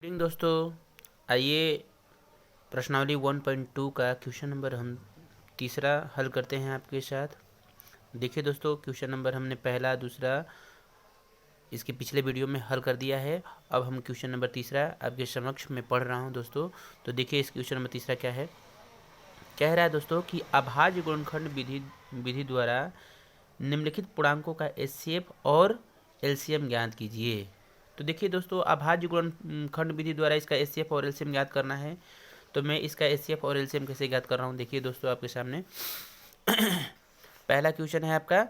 Good दोस्तों, आइए प्रश्नावली 1.2 का क्वेश्चन नंबर हम तीसरा हल करते हैं आपके साथ। देखिए दोस्तों, क्वेश्चन नंबर हमने पहला दूसरा इसके पिछले वीडियो में हल कर दिया है। अब हम क्वेश्चन नंबर तीसरा आपके समक्ष में पढ़ रहा हूं दोस्तों। तो देखिए इस क्वेश्चन नंबर तीसरा क्या है। कह रहा है दोस्तों कि अभाज्य गुणनखंड विधि द्वारा निम्नलिखित पूर्णांकों का एचसीएफ और एलसीएम ज्ञात कीजिए। तो देखिए दोस्तों, अभाज्य गुणनखंड विधि द्वारा इसका एचसीएफ और एलसीएम ज्ञात करना है। तो मैं इसका एचसीएफ और एलसीएम कैसे ज्ञात कर रहा हूँ, देखिए दोस्तों आपके सामने। पहला क्वेश्चन है आपका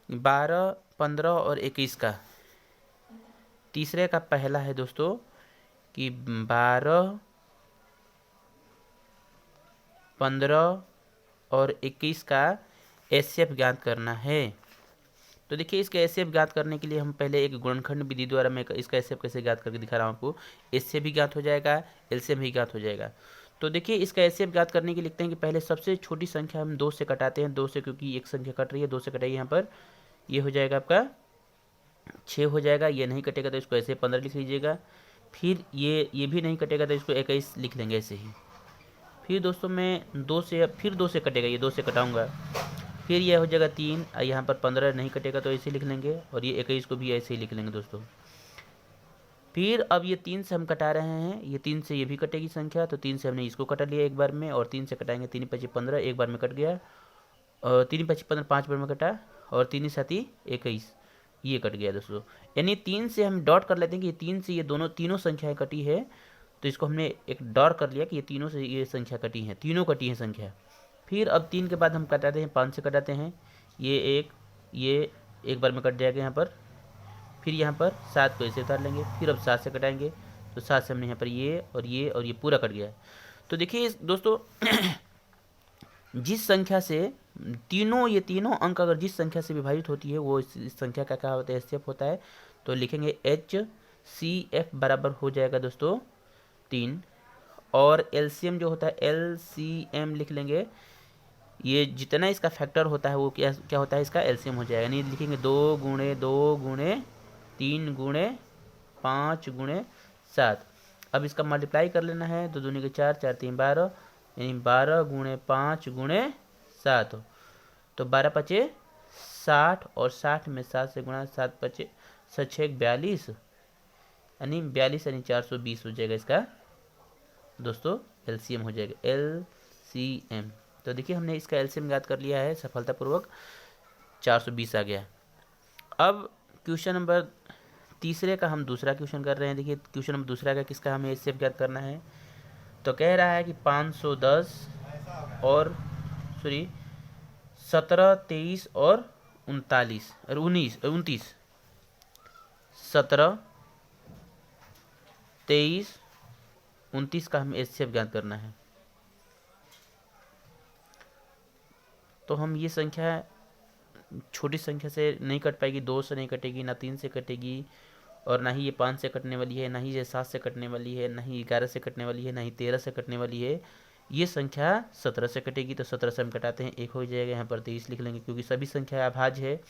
12, 15 और 21 का। तीसरे का पहला है दोस्तों कि 12, 15 और 21 का एचसीएफ ज्ञात करना है। तो देखिए इसका एचसीएफ ज्ञात करने के लिए हम पहले एक गुणनखंड विधि द्वारा मैं इसका एचसीएफ कैसे ज्ञात करके दिखा रहा हूँ आपको। एचसीएफ भी ज्ञात हो जाएगा, एलसीएम भी ज्ञात हो जाएगा। तो देखिए इसका एचसीएफ ज्ञात करने के लिए लिखते हैं कि पहले सबसे छोटी संख्या हम 2 से कटाते हैं। 2 से, क्योंकि एक संख्या कट रही है, 2 से कटाइए। यहाँ पर ये हो जाएगा आपका 6 हो जाएगा। ये नहीं कटेगा तो इसको ऐसे 15 लिख लीजिएगा। फिर ये भी नहीं कटेगा तो इसको 21 लिख लेंगे ऐसे ही। फिर दोस्तों मैं 2 से, फिर 2 से कटेगा, ये 2 से कटाऊंगा। फिर यह हो जाएगा 3, यहाँ पर 15 नहीं कटेगा तो ऐसे लिख लेंगे, और ये 21 को भी ऐसे ही लिख लेंगे दोस्तों। फिर अब ये 3 से हम कटा रहे हैं, ये 3 से ये भी कटेगी संख्या, तो 3 से हमने इसको कटा लिया एक बार में, और 3 से कटाएंगे 3 5 15, एक बार में कट गया। और 3 5 15 5 बार में कटा, और 3 7 21, ये कट गया दोस्तों। यानी 3 से हम डॉट कर लेते हैं कि ये 3 से ये तीनों संख्याएं कटी है। तो इसको हमने एक डॉट कर लिया कि ये तीनों से ये संख्या कटी है, तीनों कटी है संख्या। फिर अब 3 के बाद हम कटाते हैं, 5 से कटाते हैं। ये एक बार में कट जाएगा यहाँ पर। फिर यहाँ पर 7 को ऐसे उतार लेंगे। फिर अब 7 से कटाएंगे, तो 7 से हमने यहाँ पर ये पूरा कट गया है। तो देखिए दोस्तों, जिस संख्या से ये तीनों अंक अगर जिस संख्या से विभाजित होती है वो इस संख्या का क्या होता है, एचसीएफ होता है। तो लिखेंगे HCF बराबर हो जाएगा दोस्तों 3। और एलसीएम जो होता है, LCM लिख लेंगे। ये जितना इसका फैक्टर होता है वो क्या होता है, इसका एलसीएम हो जाएगा। नहीं लिखेंगे 2 गुणे 2 गुणे 3 गुणे 5 गुणे 7। अब इसका मल्टीप्लाई कर लेना है, तो दूनी के 4, 4 3 12, यानी 12 गुणे 5 गुणे 7। तो 12 पचे 60, और 60 में 7 से गुणा, 7 पचे 6 42, यानी 42 यानी 420 हो जाएगा इसका दोस्तों एलसीएम हो जाएगा, LCM। तो देखिए हमने इसका एलसीएम ज्ञात कर लिया है सफलतापूर्वक, 420 आ गया। अब क्वेश्चन नंबर तीसरे का हम दूसरा क्वेश्चन कर रहे हैं। देखिए क्वेश्चन नंबर दूसरा का किसका हमें एचसीएफ ज्ञात करना है। तो कह रहा है कि 510 और 17, 23 और 39 और 29, 17, 23, 29 का हमें एचसीएफ ज्ञात करना है। तो हम ये संख्या छोटी संख्या से नहीं कट पाएगी, 2 से नहीं कटेगी, ना 3 से कटेगी, और ना ही ये 5 से कटने वाली है, ना ही ये 7 से कटने वाली है, ना ही 11 से कटने वाली है, ना ही 13 से कटने वाली है। ये संख्या 17 से कटेगी। तो 17 से हम कटाते हैं, 1 हो जाएगा। यहाँ पर 23 लिख लेंगे, क्योंकि सभी संख्या अभाज्य है,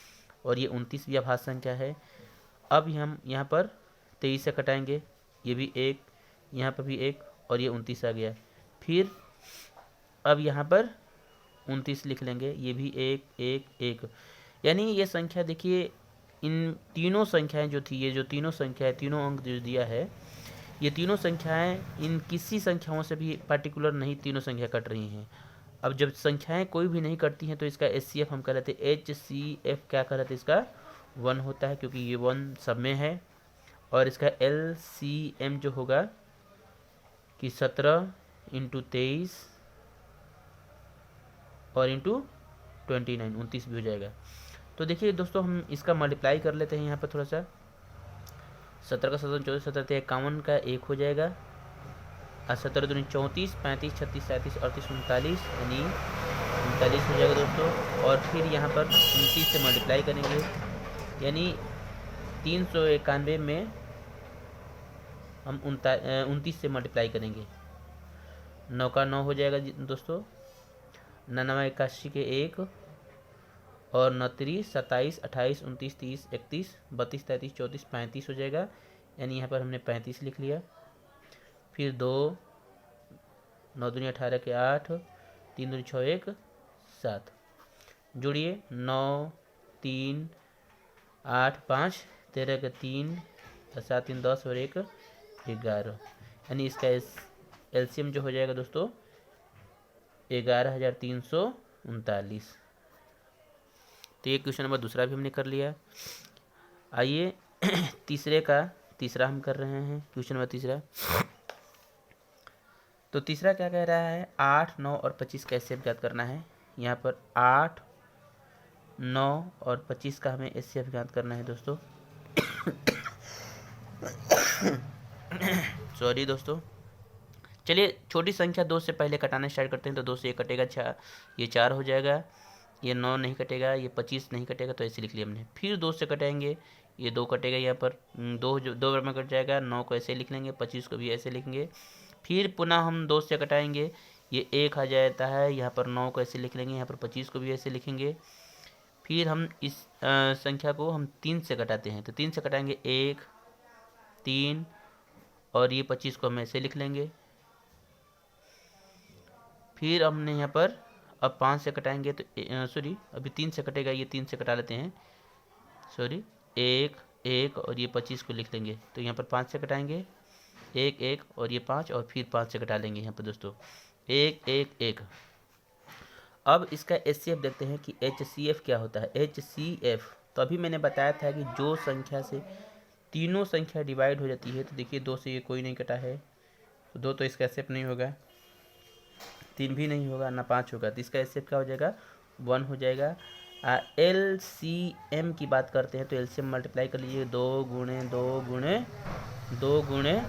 और ये 29 भी अभाज्य संख्या है। अब हम यहाँ पर 23 से कटाएंगे, ये भी 1, यहाँ पर भी 1, और ये 29 आ गया। फिर अब यहाँ पर 29 लिख लेंगे, ये भी 1 1 1, यानी ये संख्या देखिए, इन तीनों संख्याएं जो थी, ये जो तीनों संख्याएं, तीनों अंक जो दिया है, ये तीनों संख्याएं इन किसी संख्याओं से भी पर्टिकुलर नहीं, तीनों संख्या कट रही हैं। अब जब संख्याएं कोई भी नहीं कटती हैं तो इसका एचसीएफ हम कह रहे थे, HCF क्या कर रहे थे, इसका 1 होता है, क्योंकि ये 1 सब में है। और इसका LCM जो होगा कि 17 इंटू 23 और इंटू 29, 29 भी हो जाएगा। तो देखिए दोस्तों, हम इसका मल्टीप्लाई कर लेते हैं यहाँ पर थोड़ा सा। 17 का 17 14, 17 51 का 1 हो जाएगा, और 17 दूनी 34, 35 36 37 38 39, यानी 39 हो जाएगा दोस्तों। और फिर यहाँ पर 29 से मल्टीप्लाई करेंगे, यानी 391 में हम 29 से मल्टीप्लाई करेंगे। 9 का 9 हो जाएगा दोस्तों, 99 81 के 1, और 29 27 28 29 30 31 32 33 34 35 हो जाएगा, यानी यहाँ पर हमने 35 लिख लिया। फिर 2, 9 दूनी 18 के 8, 3 दूनी 6 1 7, जोड़िए 9 3 8 5 13 के 3 और 7 3 10 और 1 11, यानी इसका एलसीएम जो हो जाएगा दोस्तों 11,339। तो ये क्वेश्चन नंबर दूसरा भी हमने कर लिया। आइए तीसरा हम कर रहे हैं, क्वेश्चन नंबर तीसरा। तो तीसरा क्या कह रहा है, 8 9 और 25 का एचसीएफ ज्ञात करना है। यहाँ पर 8 9 और 25 का हमें एचसीएफ ज्ञात करना है दोस्तों। सॉरी दोस्तों, चलिए छोटी संख्या 2 से पहले कटाना स्टार्ट करते हैं। तो 2 से ये कटेगा 4, ये 4 हो जाएगा, ये 9 नहीं कटेगा, ये 25 नहीं कटेगा, तो ऐसे लिख लिया हमने। फिर 2 से कटाएंगे, ये 2 कटेगा, यहाँ पर 2 बार में कट जाएगा, 9 को ऐसे लिख लेंगे, 25 को भी ऐसे लिखेंगे। फिर पुनः हम 2 से कटाएंगे, ये 1 आ जाता है, यहाँ पर 9 को ऐसे लिख लेंगे, यहाँ पर 25 को भी ऐसे लिखेंगे। फिर हम इस संख्या को हम 3 से कटाते हैं, तो 3 से कटाएंगे 1 3 और ये 25 को हम ऐसे लिख लेंगे। फिर हमने यहाँ पर अब 5 से कटाएंगे, तो सॉरी अभी 3 से कटेगा, ये 3 से कटा लेते हैं, सॉरी 1 1 और ये 25 को लिख लेंगे। तो यहाँ पर 5 से कटाएंगे 1 1 और ये 5 और फिर 5 से कटा लेंगे यहाँ पर दोस्तों 1 1 1। अब इसका एचसीएफ देखते हैं कि एचसीएफ क्या होता है। एचसीएफ तो अभी मैंने बताया था कि जो संख्या से तीनों संख्या डिवाइड हो जाती है, तो देखिए 2 से ये कोई नहीं कटा है, तो 2 तो इसका एचसीएफ नहीं होगा, 3 भी नहीं होगा, ना 5 होगा, तो इसका एचसीएफ क्या हो जाएगा 1 हो जाएगा। एलसीएम की बात करते हैं, तो एलसीएम मल्टीप्लाई कर लीजिए 2 गुणे 2 गुणे 2 गुणे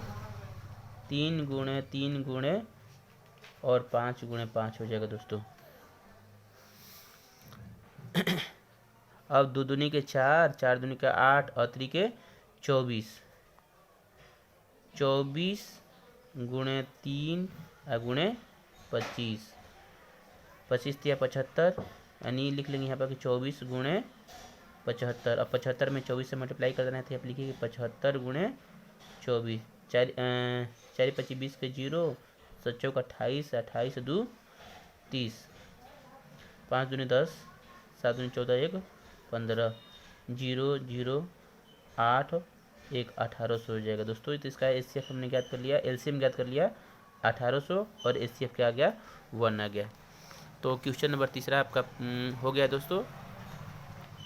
3 गुणे 3 गुणे और 5 गुणे 5 हो जाएगा दोस्तों। अब 2 दूनी के 4, 4 दूनी के 8 और 3 के 24, 24 गुणे 3 गुणे 25, 25 या 75, यानी लिख लेंगे यहाँ पर कि 24 गुणे 75। अब 75 में 24 से मल्टीप्लाई कर देना है, तो आप लिखिए 75 गुणे 24, 4 25 20 के 0, 7 चौक 28, 28 2 30, 5 दूनी 10, 7 दूनी 14 1 15, 0 0 8 1 1800 हो जाएगा दोस्तों। तो इसका एचसीएफ हमने ज्ञात कर लिया, एलसीएम ज्ञात कर लिया 1800 और एचसीएफ क्या आ गया 1 आ गया। तो क्वेश्चन नंबर तीसरा आपका हो गया दोस्तों।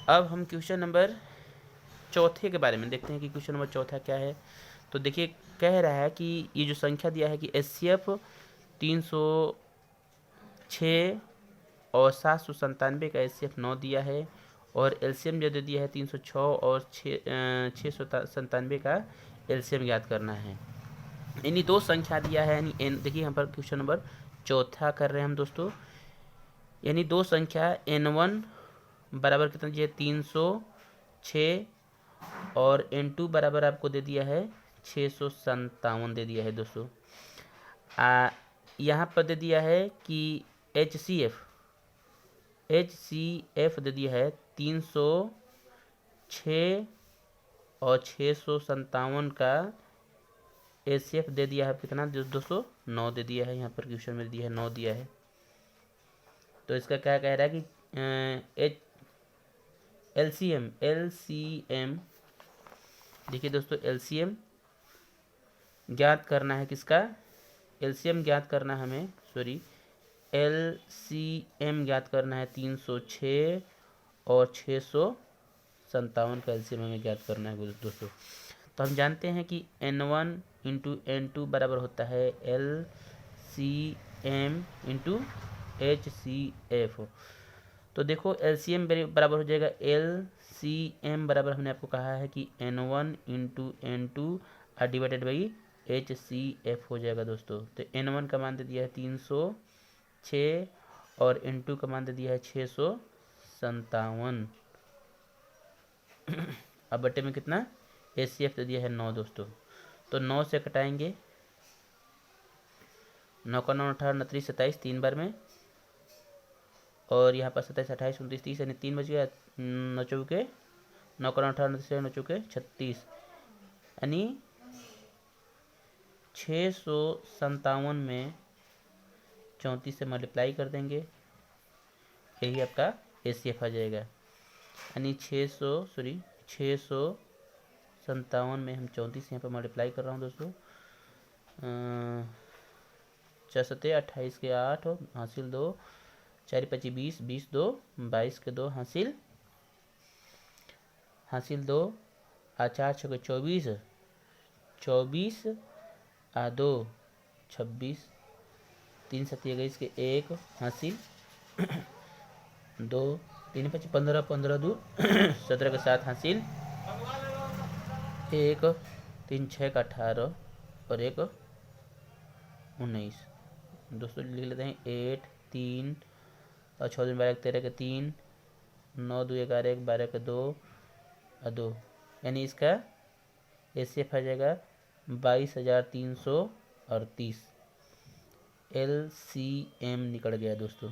अब हम क्वेश्चन नंबर चौथे के बारे में देखते हैं कि क्वेश्चन नंबर चौथा क्या है। तो देखिए कह रहा है कि ये जो संख्या दिया है कि एचसीएफ 306 और 797 का एचसीएफ 9 दिया है, और एलसीएम जो दे दिया है 306 और 697 का एलसीएम ज्ञात करना है। यानी 2 संख्या दिया है, यानी देखिए यहाँ पर क्वेश्चन नंबर चौथा कर रहे हैं हम दोस्तों। यानी 2 संख्या n1 बराबर कितना दिया है 306 और n2 बराबर आपको दे दिया है 657 दे दिया है दोस्तों। यहाँ पर दे दिया है कि एचसीएफ दे दिया है 306 और 657 का एचसीएफ दे दिया है कितना दोस्तों 9 दे दिया है। यहाँ पर क्वेश्चन में दिया है 9 दिया है। तो इसका क्या कह रहा है कि एलसीएम देखिए दोस्तों एलसीएम ज्ञात करना है, किसका एलसीएम ज्ञात करना है हमें, सॉरी एलसीएम ज्ञात करना है 306 और 657 का एलसीएम हमें ज्ञात करना है दोस्तों। तो हम जानते हैं कि n1 इंटू n2 बराबर होता है LCM इंटू HCF। तो देखो एलसीएम बराबर हो जाएगा LCM बराबर हमने आपको कहा है कि n1 into n2 divided by HCF हो जाएगा दोस्तों। तो n1 का मान दे दिया है 306 और n2 का मान दे दिया है 657। अब बटे में कितना एचसीएफ दे दिया है 9 दोस्तों। तो 9 से कटाएंगे, 9 का 9 18 29 27 3 बार में, और यहाँ पर 27 28 29 30 यानी 3 बच गया, 9 चौके 9 का 9 18 29 9 चौके 36, यानी 657 में 34 से मल्टीप्लाई कर देंगे, यही आपका एचसीएफ आ जाएगा। यानी 657 में हम 34 यहाँ पर मल्टीप्लाई कर रहा हूँ दोस्तों। 4 सत्ते 28 के 8 हासिल 2, 4 25 20, 20 2 22 के 2 हासिल 2, 4 6 के 24, 24 2 26, 3 7 21 के 1 हासिल 2, 3 5 15, 15 2 17 के 7 हासिल 1, 3 6 का 18 और 1 19। दोस्तों लिख लेते हैं 8 3 और 6 2 12 13 के 3, 9 2 11 1 12 के 2 और 2, यानी इसका एचसीएफ आ जाएगा 22,338। LCM निकल गया दोस्तों।